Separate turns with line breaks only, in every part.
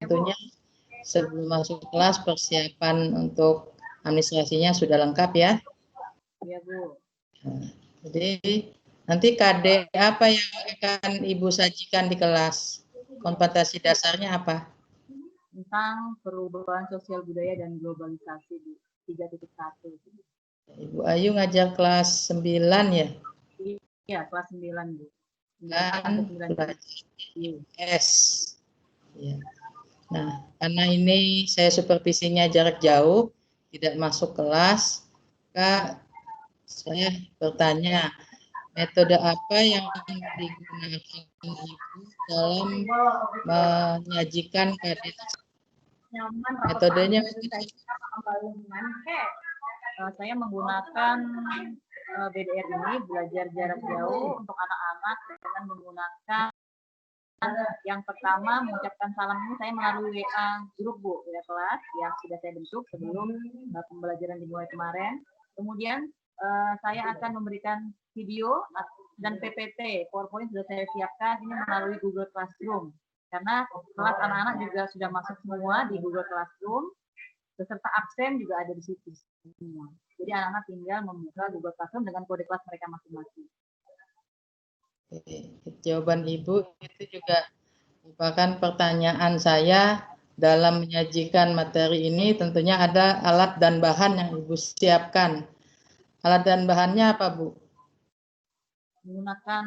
tentunya sebelum masuk kelas persiapan untuk administrasinya sudah lengkap ya.
Iya, Bu.
Nah, jadi nanti KD apa yang akan Ibu sajikan di kelas? Kompetensi dasarnya apa?
Tentang perubahan sosial budaya dan globalisasi di 3.1.
Ibu Ayu ngajar kelas 9 ya?
Iya, kelas 9, Bu.
Kan S. Ya. Nah, karena ini saya supervisinya jarak jauh, tidak masuk kelas, Kak, saya bertanya, metode apa yang digunakan Ibu dalam menyajikan KD? Metodenya
saya menggunakan BDR ini, belajar jarak jauh untuk anak-anak dengan menggunakan yang pertama mengucapkan salam ini saya melalui WA grup, Bu, WA kelas yang sudah saya bentuk sebelum pembelajaran dimulai kemarin. Kemudian saya akan memberikan video dan PPT, PowerPoint sudah saya siapkan ini melalui Google Classroom. Karena kelas anak-anak juga sudah masuk semua di Google Classroom, beserta absen juga ada di situ semua. Jadi anak-anak tinggal membuka Google Classroom dengan kode kelas mereka masing-masing.
Jawaban Ibu itu juga merupakan pertanyaan saya dalam menyajikan materi ini. Tentunya ada alat dan bahan yang Ibu siapkan. Alat dan bahannya apa, Bu?
Menggunakan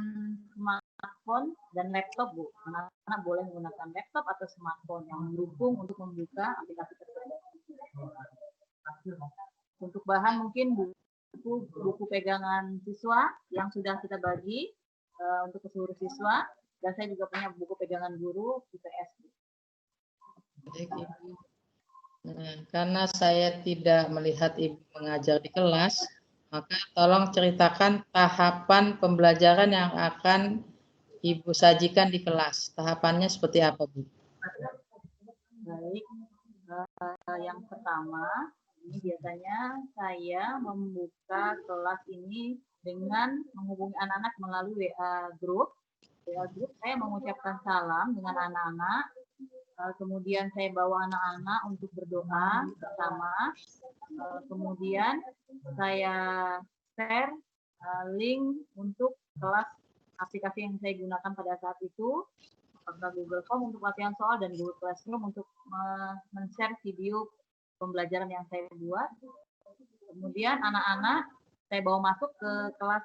smartphone dan laptop, Bu. Anak-anak boleh menggunakan laptop atau smartphone yang mendukung untuk membuka aplikasi tersebut. Untuk bahan mungkin buku pegangan siswa yang sudah kita bagi untuk ke seluruh siswa, dan saya juga punya buku pegangan guru IPS.
Nah, karena saya tidak melihat Ibu mengajar di kelas, maka tolong ceritakan tahapan pembelajaran yang akan Ibu sajikan di kelas. Tahapannya seperti apa, Bu?
Baik, yang pertama, ini biasanya saya membuka kelas ini dengan menghubungi anak-anak melalui WA grup. WA grup saya mengucapkan salam dengan anak-anak. Kemudian saya bawa anak-anak untuk berdoa bersama. Kemudian saya share link untuk kelas aplikasi yang saya gunakan pada saat itu, apakah Google Form untuk latihan soal dan Google Classroom untuk men-share video pembelajaran yang saya buat. Kemudian anak-anak saya bawa masuk ke kelas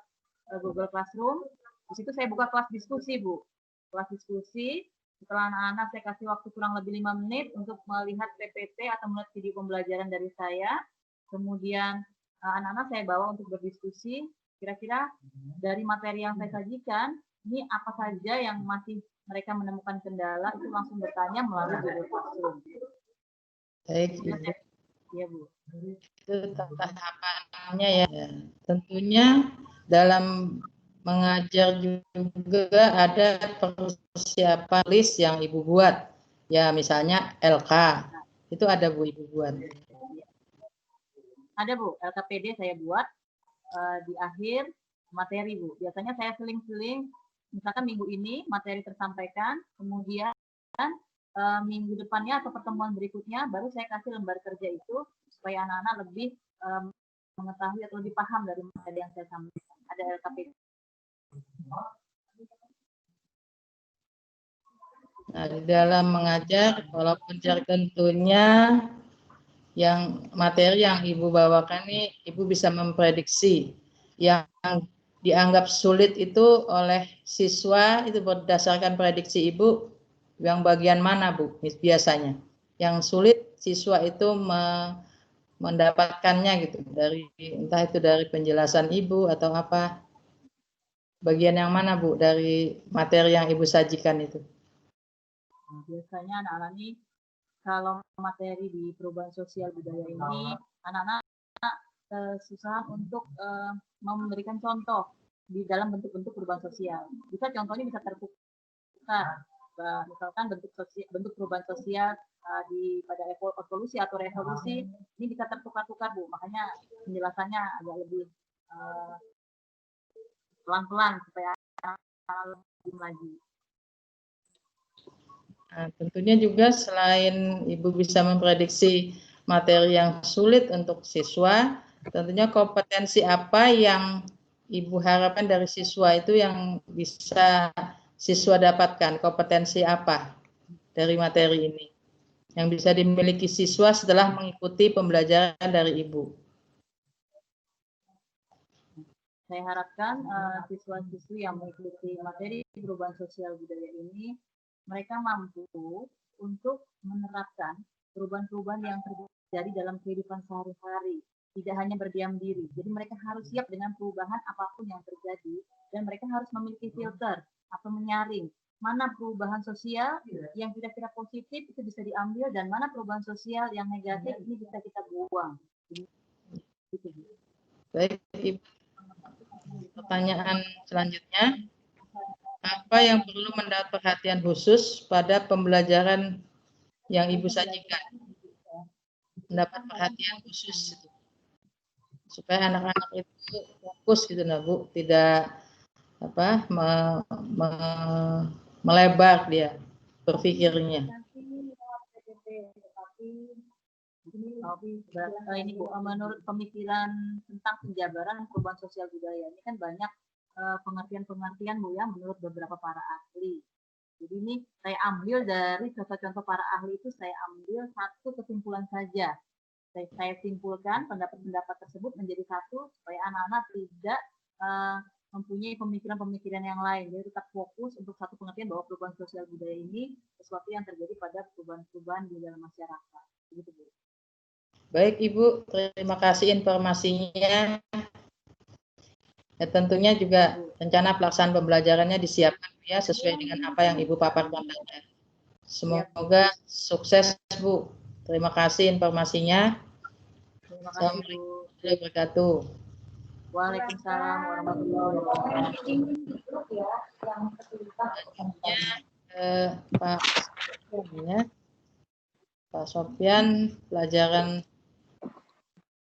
Google Classroom. Di situ saya buka kelas diskusi, Bu. Kelas diskusi. Setelah anak-anak saya kasih waktu kurang lebih 5 menit untuk melihat PPT atau melihat video pembelajaran dari saya. Kemudian anak-anak saya bawa untuk berdiskusi. Kira-kira dari materi yang saya sajikan, ini apa saja yang masih mereka menemukan kendala, itu langsung bertanya melalui Google Classroom.
Baik, Ibu.
Ya, Bu.
Itu tahapannya ya. Tentunya dalam mengajar juga ada persiapan list yang Ibu buat. Ya, misalnya LK. Itu ada, Bu, Ibu buat.
Ada, Bu. LKPD saya buat di akhir materi, Bu. Biasanya saya seling-seling, misalkan minggu ini materi tersampaikan, kemudian minggu depannya atau pertemuan berikutnya baru saya kasih lembar kerja itu supaya anak-anak lebih mengetahui atau lebih paham dari materi yang saya sampaikan. Ada LKPD.
Nah, di dalam mengajar, walaupun tentunya yang materi yang Ibu bawakan ini, Ibu bisa memprediksi yang dianggap sulit itu oleh siswa itu berdasarkan prediksi Ibu yang bagian mana, Bu, biasanya? Yang sulit siswa itu mendapatkannya gitu dari entah itu dari penjelasan Ibu atau apa? Bagian yang mana, Bu, dari materi yang Ibu sajikan itu?
Biasanya anak-anak ini kalau materi di perubahan sosial budaya ini, anak-anak susah untuk memberikan contoh di dalam bentuk-bentuk perubahan sosial. Bisa contohnya bisa tertukar, misalkan bentuk perubahan sosial pada evolusi atau revolusi ini bisa tertukar-tukar, Bu. Makanya penjelasannya agak lebih pelan-pelan supaya lebih lagi.
Nah, tentunya juga selain Ibu bisa memprediksi materi yang sulit untuk siswa, tentunya kompetensi apa yang Ibu harapkan dari siswa itu yang bisa siswa dapatkan, kompetensi apa dari materi ini yang bisa dimiliki siswa setelah mengikuti pembelajaran dari Ibu.
Saya harapkan siswa-siswi yang mengikuti materi perubahan sosial budaya ini, mereka mampu untuk menerapkan perubahan-perubahan yang terjadi dalam kehidupan sehari-hari, tidak hanya berdiam diri. Jadi mereka harus siap dengan perubahan apapun yang terjadi, dan mereka harus memiliki filter atau menyaring mana perubahan sosial yang kira-kira positif itu bisa diambil, dan mana perubahan sosial yang negatif ini bisa kita buang.
Baik, Ibu. Pertanyaan selanjutnya, apa yang perlu mendapat perhatian khusus pada pembelajaran yang Ibu sajikan? Mendapat perhatian khusus supaya anak-anak itu fokus gitu nah Bu, tidak apa melebar dia berpikirnya.
Ini Bu, menurut pemikiran tentang penjabaran perubahan sosial budaya ini kan banyak pengertian-pengertian Bu ya, menurut beberapa para ahli. Jadi ini saya ambil dari contoh-contoh para ahli itu, saya ambil satu kesimpulan saja. Saya simpulkan pendapat-pendapat tersebut menjadi satu supaya anak-anak tidak mempunyai pemikiran-pemikiran yang lain. Jadi tetap fokus untuk satu pengertian bahwa perubahan sosial budaya ini sesuatu yang terjadi pada perubahan-perubahan di dalam masyarakat. Begitu Bu.
Baik Ibu, terima kasih informasinya. Ya, tentunya juga rencana pelaksanaan pembelajarannya disiapkan ya sesuai dengan apa yang Ibu paparkan tadi. Semoga sukses Bu. Terima kasih informasinya.
Terima kasih Bu.
Assalamualaikum warahmatullahi wabarakatuh.
Waalaikumsalam warahmatullahi wabarakatuh.
Pak Sofyan, pelajaran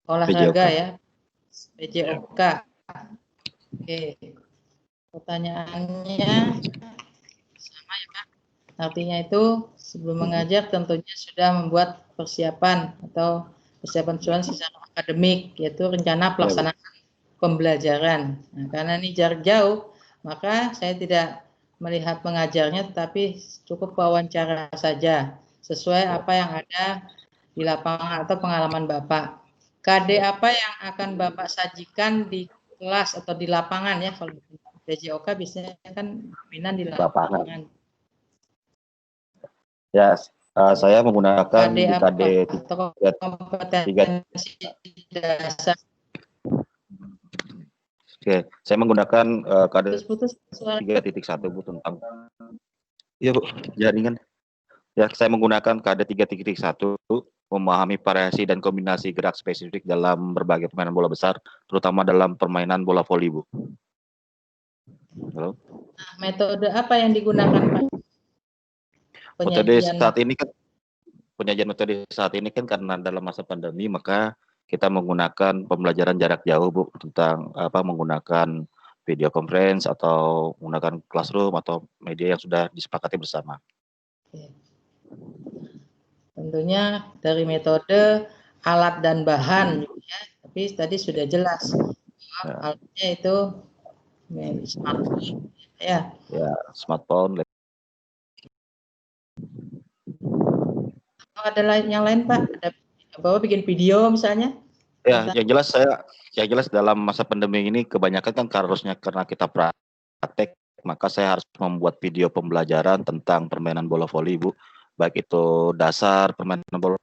olahraga ya, PJOK. Oke, pertanyaannya sama ya Pak. Artinya itu sebelum mengajar tentunya sudah membuat persiapan atau persiapan secara akademik, yaitu rencana pelaksanaan pembelajaran. Nah, karena ini jarak jauh, maka saya tidak melihat mengajarnya, tetapi cukup wawancara saja sesuai apa yang ada di lapangan atau pengalaman Bapak. KD apa yang akan Bapak sajikan di kelas atau di lapangan ya, kalau PJOK biasanya kan dominan di lapangan.
Ya, saya menggunakan
KD
di KD
atau kompetensi dasar.
Oke, saya menggunakan KD 3.1 Bu tentang. Iya Bu, jaringan. Ya, saya menggunakan KD 3.1 memahami variasi dan kombinasi gerak spesifik dalam berbagai permainan bola besar, terutama dalam permainan bola voli Bu. Halo.
Nah, metode apa yang digunakan Pak?
Metode saat ini kan penyajian metode saat ini kan karena dalam masa pandemi, maka kita menggunakan pembelajaran jarak jauh Bu, tentang apa menggunakan video conference atau menggunakan classroom atau media yang sudah disepakati bersama.
Tentunya dari metode alat dan bahan ya, tapi tadi sudah jelas alatnya itu smartphone ya.
Ya, smartphone.
Ada yang lain Pak? Ada Bapak bikin video misalnya?
Ya, yang jelas dalam masa pandemi ini kebanyakan kan karena kita praktek, maka saya harus membuat video pembelajaran tentang permainan bola voli Bu, baik itu dasar permainan bola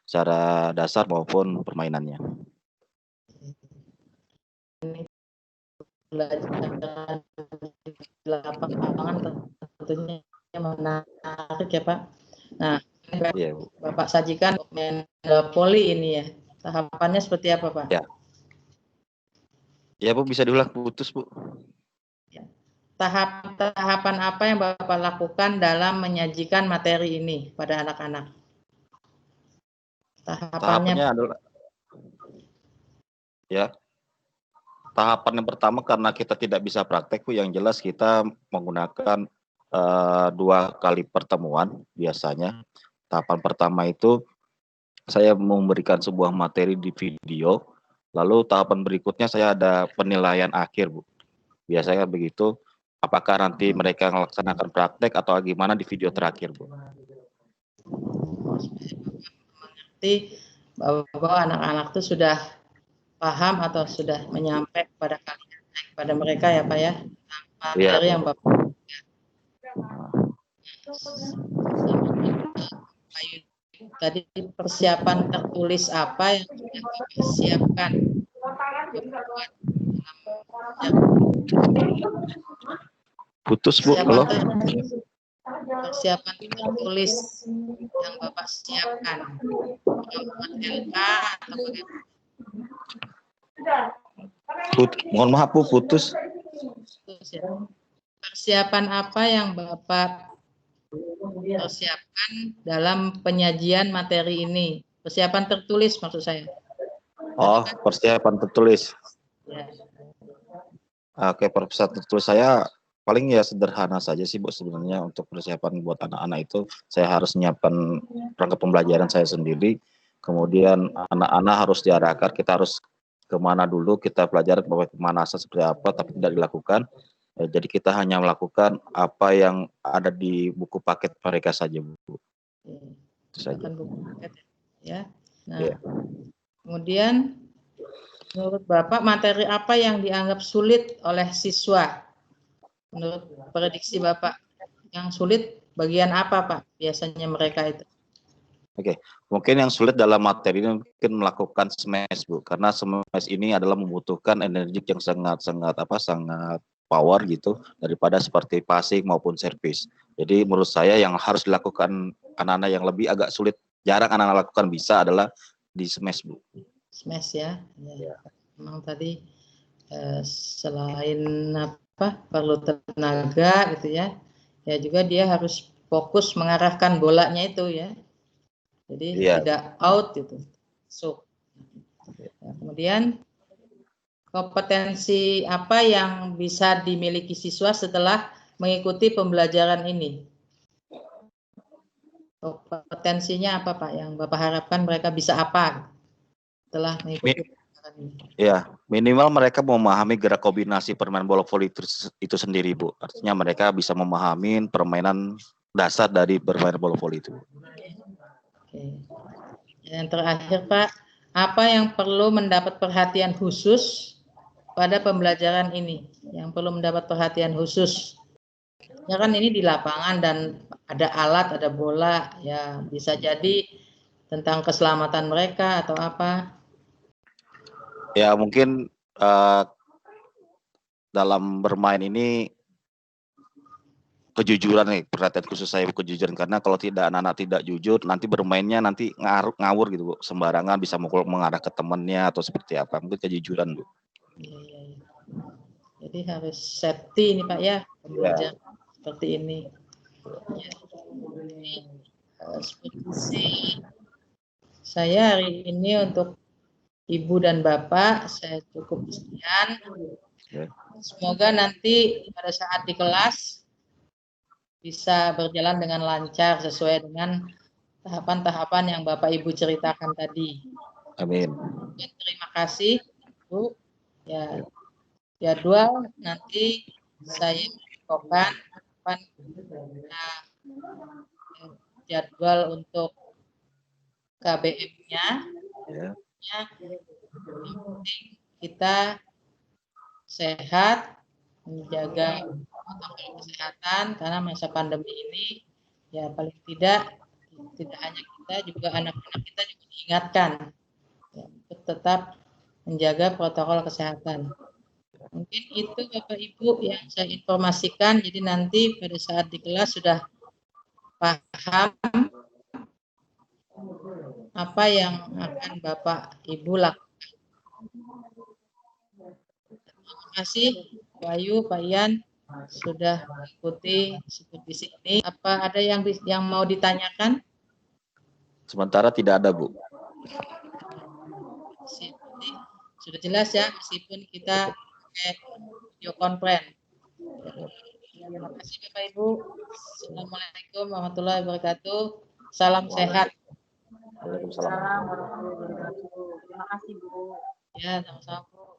secara dasar maupun permainannya.
Pelajaran di lapangan tentunya menarik ya Pak. Nah,
Ya,
Bapak sajikan main voli ini ya. Tahapannya seperti apa Pak?
Ya. Ya Bu, bisa diulang, putus Bu.
Tahapan apa yang Bapak lakukan dalam menyajikan materi ini pada anak-anak?
Tahapannya adalah ya. Tahapan yang pertama karena kita tidak bisa praktek Bu, yang jelas kita menggunakan 2 kali pertemuan biasanya. Tahapan pertama itu saya memberikan sebuah materi di video, lalu tahapan berikutnya saya ada penilaian akhir, Bu. Biasanya begitu. Apakah nanti mereka melaksanakan praktek atau gimana di video terakhir, Bu?
Mengerti bahwa anak-anak itu sudah paham atau sudah menyampaikan kepada kalian, kepada mereka ya Pak ya, materi yang Bapak tadi persiapan tertulis apa yang sudah Bapak siapkan?
Putus, Bu. Halo?
Persiapan tertulis yang Bapak siapkan. LK atau bagaimana?
Mohon maaf, Bu, putus.
Persiapan apa yang Bapak persiapkan dalam penyajian materi ini? Persiapan tertulis maksud saya.
Oh, persiapan tertulis.
Ya.
Oke, persiapan tertulis saya paling ya sederhana saja sih, Bu, sebenarnya. Untuk persiapan buat anak-anak itu saya harus menyiapkan rangka pembelajaran saya sendiri, kemudian anak-anak harus diarahkan, kita harus kemana dulu, kita pelajari pemanasan seperti apa, tapi tidak dilakukan. Jadi kita hanya melakukan apa yang ada di buku paket mereka saja, Bu. Itu saja.
Buku paket, ya. Nah,
Ya.
Kemudian menurut Bapak materi apa yang dianggap sulit oleh siswa? Menurut prediksi Bapak, yang sulit bagian apa Pak biasanya mereka itu?
Oke, mungkin yang sulit dalam materi ini mungkin melakukan smash, Bu, karena smash ini adalah membutuhkan energi yang sangat power gitu daripada seperti passing maupun servis. Jadi menurut saya yang harus dilakukan anak-anak yang lebih agak sulit, jarang anak-anak lakukan bisa adalah di smash, Bu.
Smash ya. Memang tadi selain apa perlu tenaga gitu ya. Ya juga dia harus fokus mengarahkan bolanya itu ya. Jadi tidak out gitu. So, ya, kemudian kompetensi apa yang bisa dimiliki siswa setelah mengikuti pembelajaran ini? Kompetensinya apa Pak yang Bapak harapkan mereka bisa apa setelah mengikuti pembelajaran ini?
Ya, minimal mereka memahami gerak kombinasi permainan bola voli itu sendiri, Bu. Artinya mereka bisa memahami permainan dasar dari bermain bola voli itu.
Oke. Yang terakhir Pak, apa yang perlu mendapat perhatian khusus pada pembelajaran ini? Yang perlu mendapat perhatian khusus. Ya kan ini di lapangan dan ada alat, ada bola, ya bisa jadi tentang keselamatan mereka atau apa?
Ya mungkin dalam bermain ini kejujuran nih, perhatian khusus saya kejujuran, karena kalau tidak anak-anak tidak jujur nanti bermainnya nanti ngawur gitu, Bu, sembarangan bisa mukul mengarah ke temannya atau seperti apa, mungkin kejujuran, Bu.
Iya. Jadi harus safety ini Pak ya, pembelajaran seperti ini. Ya. Seperti saya hari ini untuk Ibu dan Bapak saya cukup sekian. Semoga nanti pada saat di kelas bisa berjalan dengan lancar sesuai dengan tahapan-tahapan yang Bapak Ibu ceritakan tadi.
Amin.
Dan terima kasih Bu. Ya, jadwal nanti saya infokan kapan jadwal untuk KBM-nya.
Ya.
Yang penting kita sehat, menjaga protokol kesehatan karena masa pandemi ini ya paling tidak hanya kita juga anak-anak kita juga diingatkan ya, untuk tetap menjaga protokol kesehatan. Mungkin itu Bapak Ibu yang saya informasikan, jadi nanti pada saat di kelas sudah paham apa yang akan Bapak Ibu lakukan. Terima kasih Pak Ayu, Pak Ian sudah mengikuti supervisi ini. Apa ada yang mau ditanyakan?
Sementara tidak ada, Bu.
Sudah jelas ya, meskipun kita pakai video conference. Terima kasih Bapak Ibu. Assalamualaikum warahmatullahi wabarakatuh. Salam sehat.
Waalaikumsalam warahmatullahi wabarakatuh. Terima kasih Bu.
Ya, sama-sama Bu.